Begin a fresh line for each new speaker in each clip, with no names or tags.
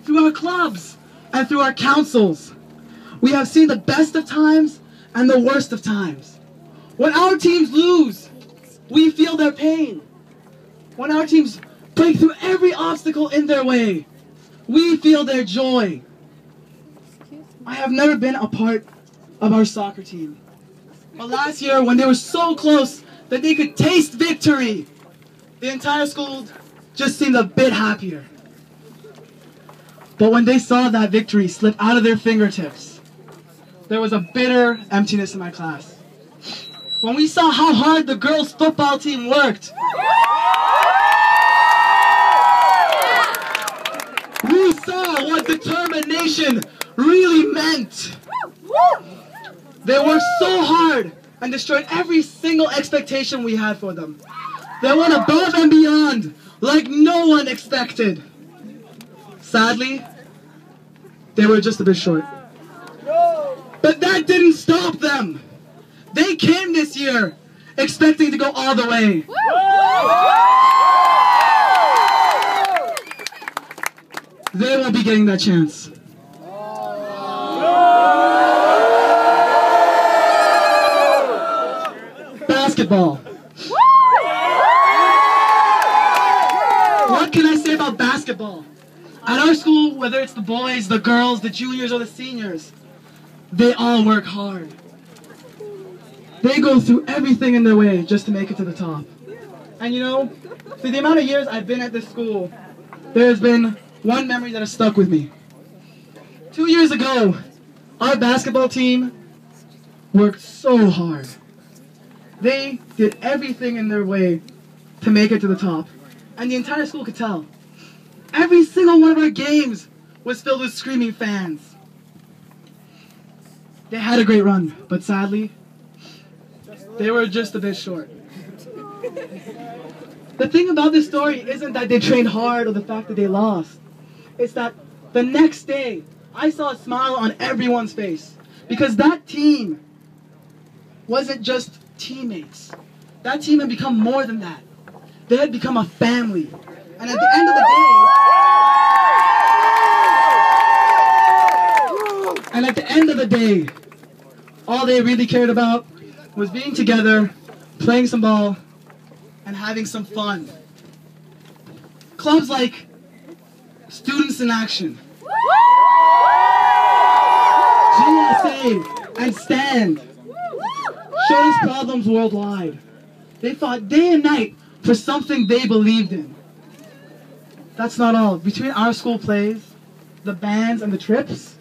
through our clubs and through our councils. We have seen the best of times and the worst of times. When our teams lose, we feel their pain. When our teams break through every obstacle in their way, we feel their joy. I have never been a part of our soccer team. But last year, when they were so close that they could taste victory, the entire school just seemed a bit happier. But when they saw that victory slip out of their fingertips, there was a bitter emptiness in my class. When we saw how hard the girls' football team worked, we saw what determination really meant. They worked so hard and destroyed every single expectation we had for them. They went above and beyond like no one expected. Sadly, they were just a bit short. But that didn't stop them. They came this year expecting to go all the way. They won't be getting that chance. Basketball. What can I say about basketball? At our school, whether it's the boys, the girls, the juniors, or the seniors, they all work hard. They go through everything in their way just to make it to the top. And you know, through the amount of years I've been at this school, there's been one memory that has stuck with me. 2 years ago, our basketball team worked so hard. They did everything in their way to make it to the top. And the entire school could tell. Every single one of our games was filled with screaming fans. They had a great run, but sadly, they were just a bit short. The thing about this story isn't that they trained hard or the fact that they lost. It's that the next day, I saw a smile on everyone's face. Because that team wasn't just teammates. That team had become more than that. They had become a family. And at the end of the day, all they really cared about was being together, playing some ball, and having some fun. Clubs like Students in Action, GSA, and STAND showed us problems worldwide. They fought day and night for something they believed in. That's not all. Between our school plays, the bands, and the trips,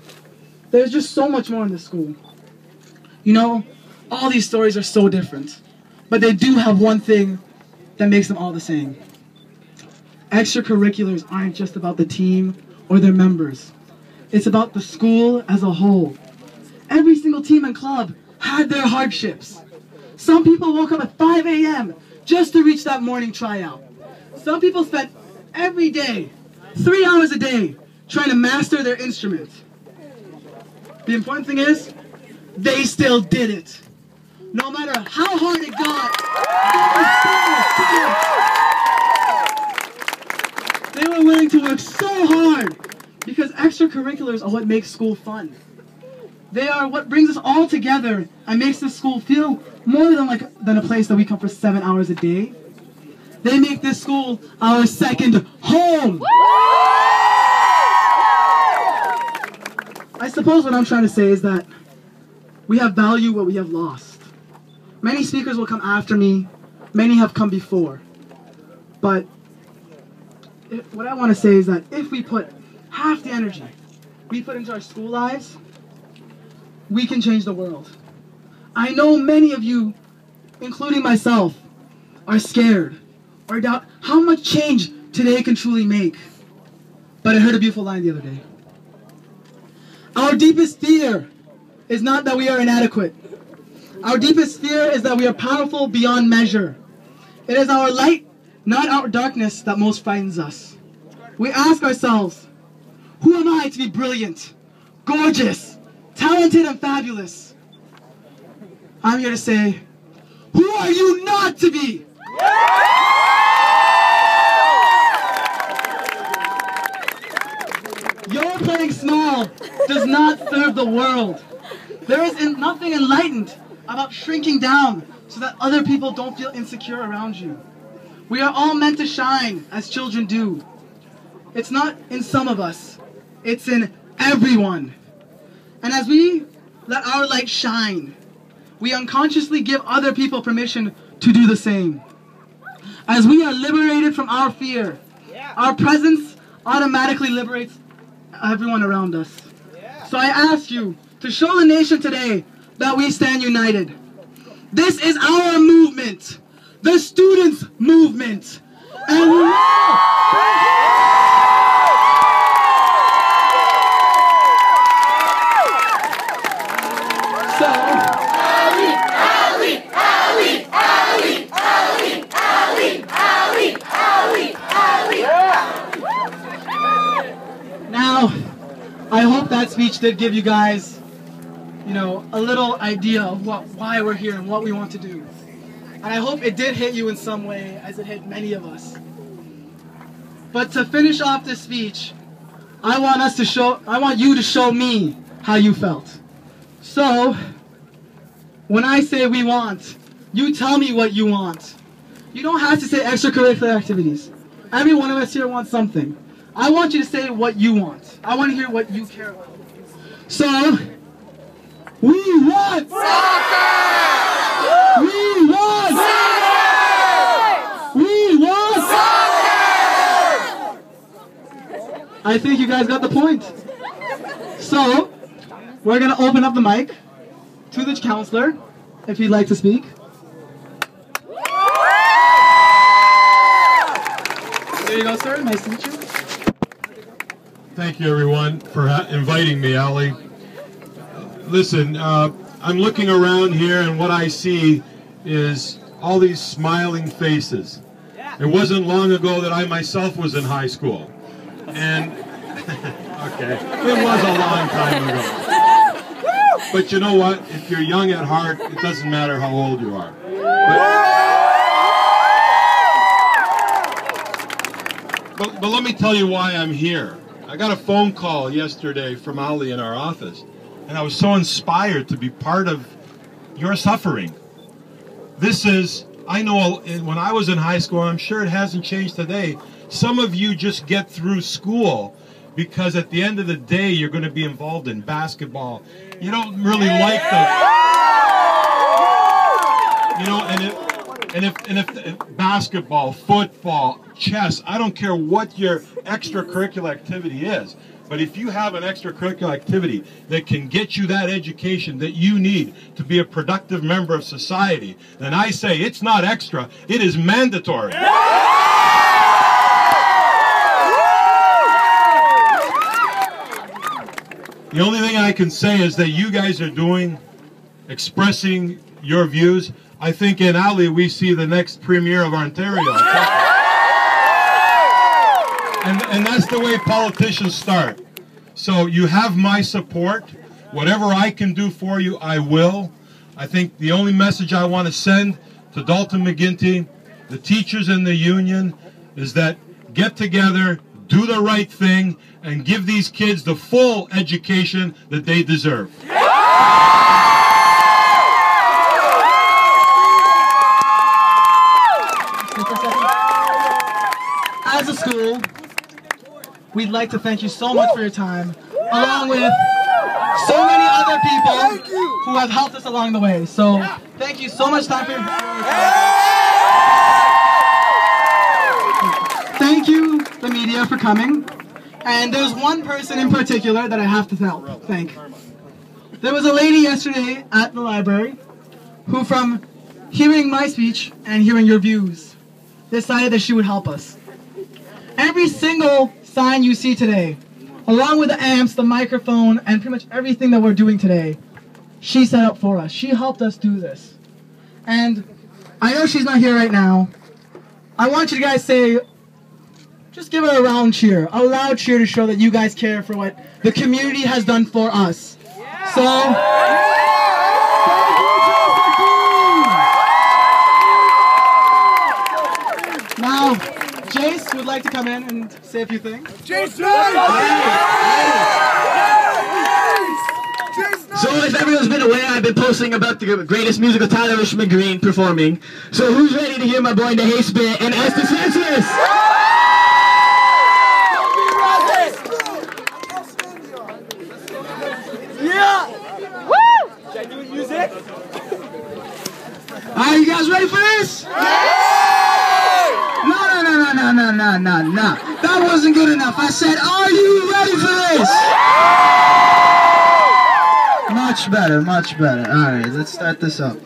there's just so much more in this school. You know, all these stories are so different, but they do have one thing that makes them all the same. Extracurriculars aren't just about the team or their members. It's about the school as a whole. Every single team and club had their hardships. Some people woke up at 5 a.m. just to reach that morning tryout. Some people spent every day, 3 hours a day, trying to master their instrument. The important thing is, they still did it. No matter how hard it got, they were willing to work so hard because extracurriculars are what makes school fun. They are what brings us all together and makes this school feel more than a place that we come for 7 hours a day. They make this school our second home. I suppose what I'm trying to say is that we have valued what we have lost. Many speakers will come after me. Many have come before. But what I want to say is that if we put half the energy we put into our school lives, we can change the world. I know many of you, including myself, are scared or doubt how much change today can truly make. But I heard a beautiful line the other day. Our deepest fear is not that we are inadequate. Our deepest fear is that we are powerful beyond measure. It is our light, not our darkness, that most frightens us. We ask ourselves, who am I to be brilliant, gorgeous, talented, and fabulous? I'm here to say, who are you not to be? Your playing small does not serve the world. There is nothing enlightened about shrinking down so that other people don't feel insecure around you. We are all meant to shine as children do. It's not in some of us, it's in everyone. And as we let our light shine, we unconsciously give other people permission to do the same. As we are liberated from our fear, our presence automatically liberates everyone around us. So I ask you to show the nation today that we stand united. This is our movement, the Students' Movement. And we Now, I hope that speech did give you guys, a little idea of why we're here and what we want to do. And I hope it did hit you in some way, as it hit many of us. But to finish off this speech, I want you to show me how you felt. So, when I say we want, you tell me what you want. You don't have to say extracurricular activities. Every one of us here wants something. I want you to say what you want. I want to hear what you care about. So, we want soccer! We want soccer! We want soccer! I think you guys got the point. So, we're going to open up the mic to the counselor, if he'd like to speak. There you go, sir. Nice to meet you.
Thank you, everyone, for inviting me, Ali. Listen, I'm looking around here, and what I see is all these smiling faces. It wasn't long ago that I myself was in high school. And, okay, it was a long time ago. But you know what? If you're young at heart, it doesn't matter how old you are. But let me tell you why I'm here. I got a phone call yesterday from Ali in our office, and I was so inspired to be part of your suffering. This is, I know when I was in high school, I'm sure it hasn't changed today, some of you just get through school because at the end of the day, you're going to be involved in basketball. You don't really like and if basketball, football, chess, I don't care what your extracurricular activity is, but if you have an extracurricular activity that can get you that education that you need to be a productive member of society, then I say it's not extra, it is mandatory. The only thing I can say is that you guys are doing, expressing your views. I think in Ali we see the next premier of Ontario. And that's the way politicians start. So you have my support. Whatever I can do for you, I will. I think the only message I want to send to Dalton McGuinty, the teachers in the union, is that get together, do the right thing, and give these kids the full education that they deserve.
As a school, we'd like to thank you so much for your time, along with so many other people who have helped us along the way. So, thank you so much for your time. Thank you, the media, for coming. And there's one person in particular that I have to thank. There was a lady yesterday at the library who, from hearing my speech and hearing your views, decided that she would help us. Every single sign you see today, along with the amps, the microphone, and pretty much everything that we're doing today, she set up for us. She helped us do this. And I know she's not here right now. I want you guys to say, just give her a round cheer, a loud cheer to show that you guys care for what the community has done for us. So, now, Jace would like to come in and say a few things.
Jason! everyone's been aware I've been posting about the greatest musical talent Richmond Green performing. So who's ready to hear my boy Nahay spit and ask the census?
Yeah! Woo! Genuine music?
Are you guys ready for this? No. That wasn't good enough. I said, are you ready for this? Much better, much better. Alright, let's start this up.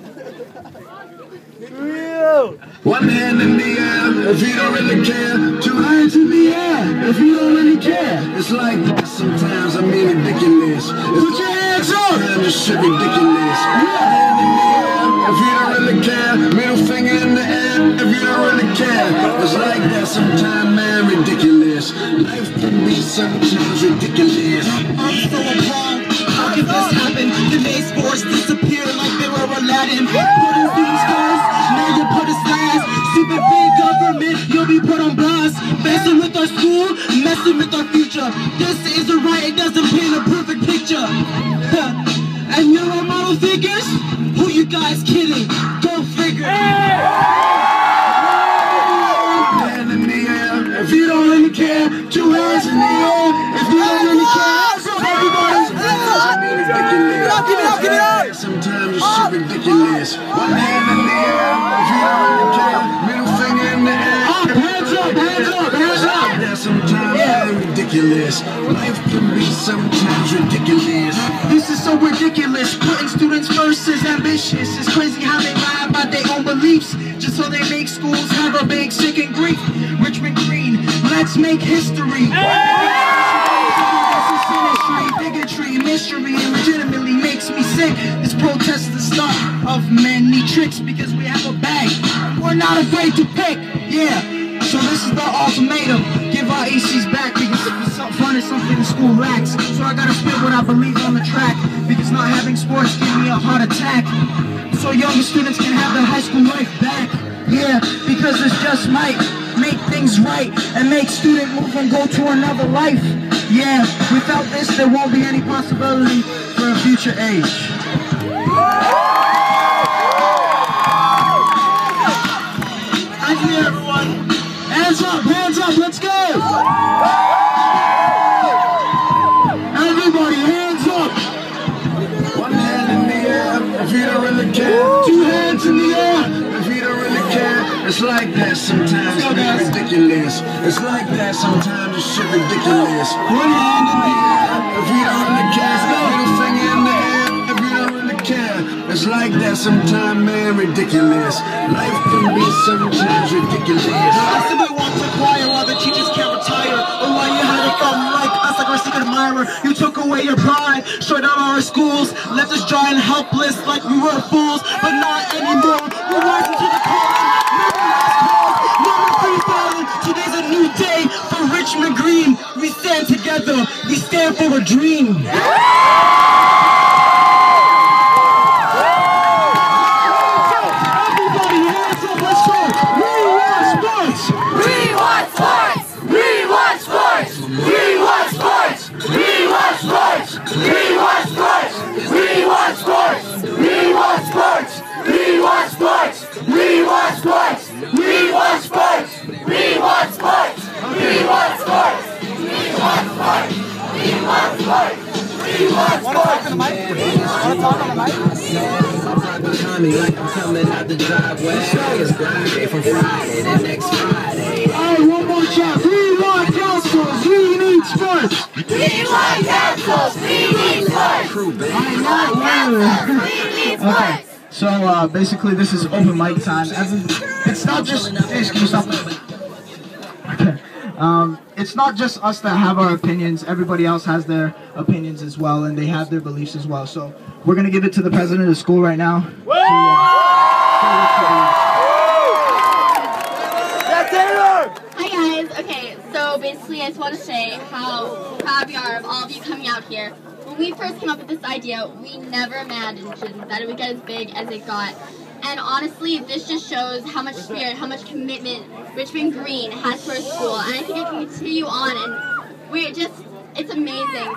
One hand in the air if you don't really care.
Two hands in the air if you don't really care.
It's like that sometimes, I mean ridiculous.
Put your hands up!
Sometimes it's shit ridiculous. One hand in the air if you don't really care. Middle finger in the air if you don't really care. It's like that sometimes, man, ridiculous. Life can be sometimes ridiculous.
I'm so appalled. How could this happen? The May sports disappear like they were Aladdin. Putting students first, now you put us last. Stupid big government, you'll be put on blast. Messing with our school, messing with our future. This isn't right, it doesn't paint a perfect picture. And you're our model figures? Who you guys kidding? Go figure.
Hand in the air if you don't really care. Two hands in the air if you don't really care. Everybody's ridiculous.
Give it up!
Sometimes it's shit ridiculous. One hand in the air if you don't really care. Middle finger in the air.
Hands up!
That's sometimes ridiculous. Life can be sometimes ridiculous.
This is so ridiculous. Putting students first is ambitious. It's crazy how they lie about their own beliefs just so they make schools have a big sick and grief. Richmond Green, let's make history. Bigotry, mystery, and legitimately makes me sick. This protest is the start of many tricks because we have a bag. We're not afraid to pick, yeah. So this is the ultimatum. Give our ACs back because fun is something the school lacks. So I gotta spit what I believe on the track because not having sports gave me a heart attack. So younger students can have their high school life back. Yeah, because this just might make things right and make student movement go to another life. Yeah, without this there won't be any possibility for a future age. Thank you everyone. Hands up, let's go! Everybody, hands up!
One hand in the air if you don't really care.
Two hands in the air!
If you don't really care, it's like that sometimes, it's ridiculous. It's like that sometimes, it's shit ridiculous. One hand in the air if you don't really care. Middle finger in the air if you don't really care. It's like that sometimes, man, ridiculous. Life can be sometimes ridiculous.
I simply want to inquire why the teachers can't retire, or why you had to come like us, like our secret admirer. You took away your pride, shut down our schools, left us dry and helpless like we were fools, but not anymore. We're rising to the calling. No more free falling. Today's a new day for Richmond Green. We stand together. We stand for a dream.
Like I'm coming out the driveway. It's Friday from Friday to next Friday.
Alright, one more shot. We want councils. We need sports.
We want councils. We need sports.
Okay, so basically this is open mic time. It's not just. Hey, can you stop? Okay. It's not just us that have our opinions. Everybody else has their opinions as well, and they have their beliefs as well. So we're gonna give it to the president of the school right now.
Hi guys. Okay, so basically I just want to say how proud we are of all of you coming out here. When we first came up with this idea, we never imagined that it would get as big as it got. And honestly, this just shows how much spirit, how much commitment Richmond Green has to our school. And I think it can continue on, and it's amazing.